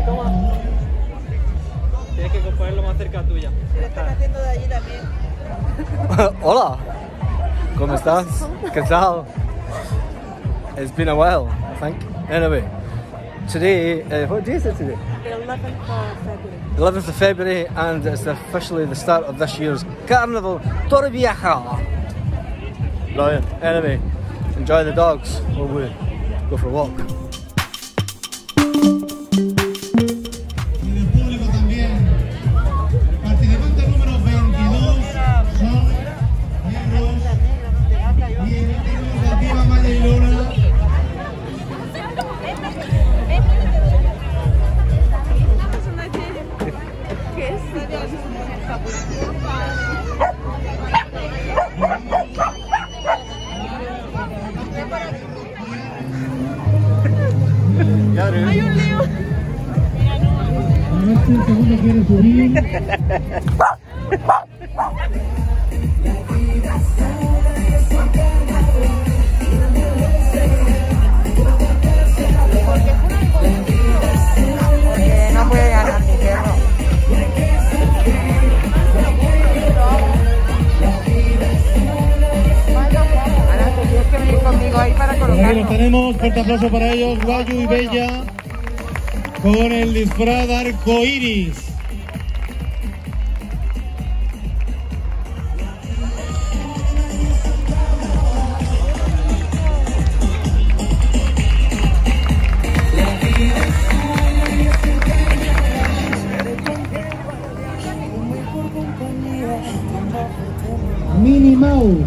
Toma. Tienes que ponerlo más cerca tuya. Lo están haciendo de allí también. Hola. ¿Cómo estás? ¿Qué tal? It's been a while, I think. Anyway, today, what day is it today? The 11th of February. 11th of February, and it's officially the start of this year's Carnival, Torrevieja. Brilliant. Anyway, enjoy the dogs while we go for a walk. Hay un lío. A ver si el segundo quiere subir. Porque no puede ganar mi perro. Ahora te tienes que venir conmigo ahí para colocarlo. Ahí los tenemos, fuerte aplauso para ellos, Guayu y Bella, con el disfraz arcoíris. Minnie Mouse.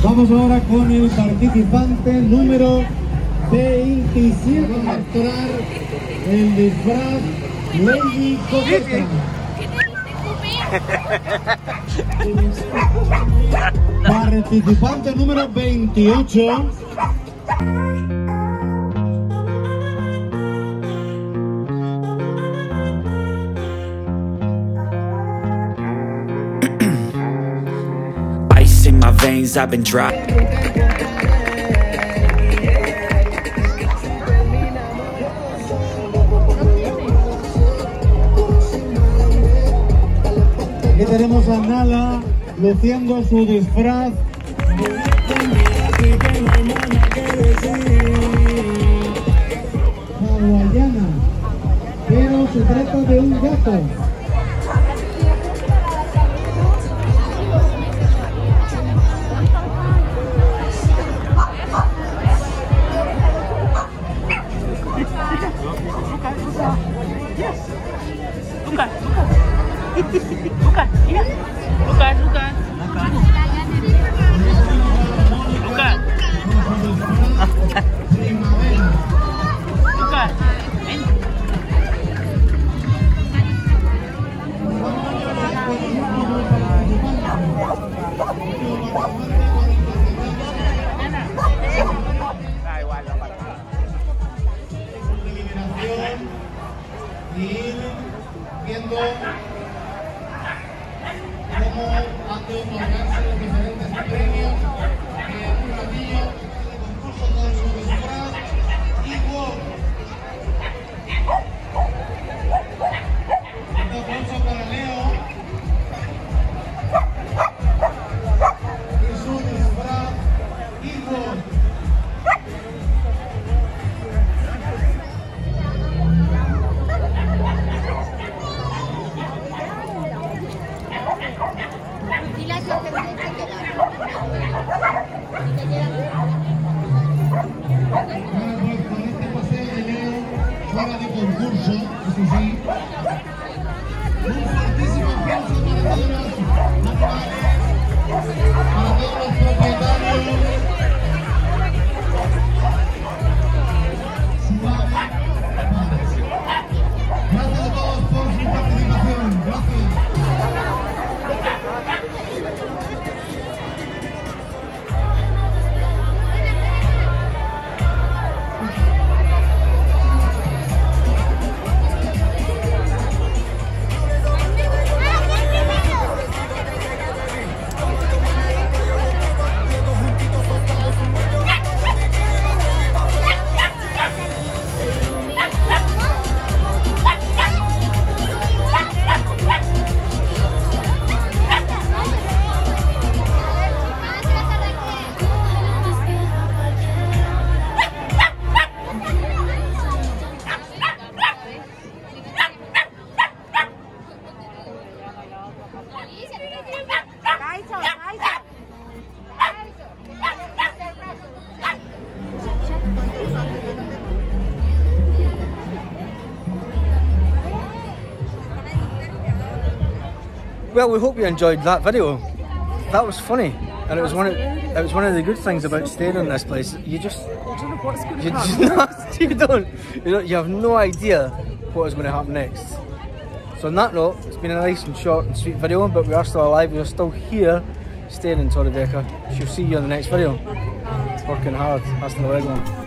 Vamos ahora con el participante número 27 a mostrar el disfraz Lady Coqueta. Participante número 28. In my veins, I've been dry. Aquí tenemos a Nala luciendo su disfraz. Hawaiana, pero se trata de un gato. Y viendo cómo han de otorgarse los diferentes premios un ratillo de concurso con su disfraz y wow. Un aplauso para Leo y su disfraz y wow. Fuera de concurso, eso sí. Un fuertísimo aplauso para todos los propietarios. Suave. Well, we hope you enjoyed that video. That was funny, and it was one of the good things about staying in this place. You just you have no idea what is going to happen next. So on that note, it's been a nice and short and sweet video, but we are still alive. We are still here, staying in Torrevieja. She'll see you in the next video. Working hard. Hasta luego.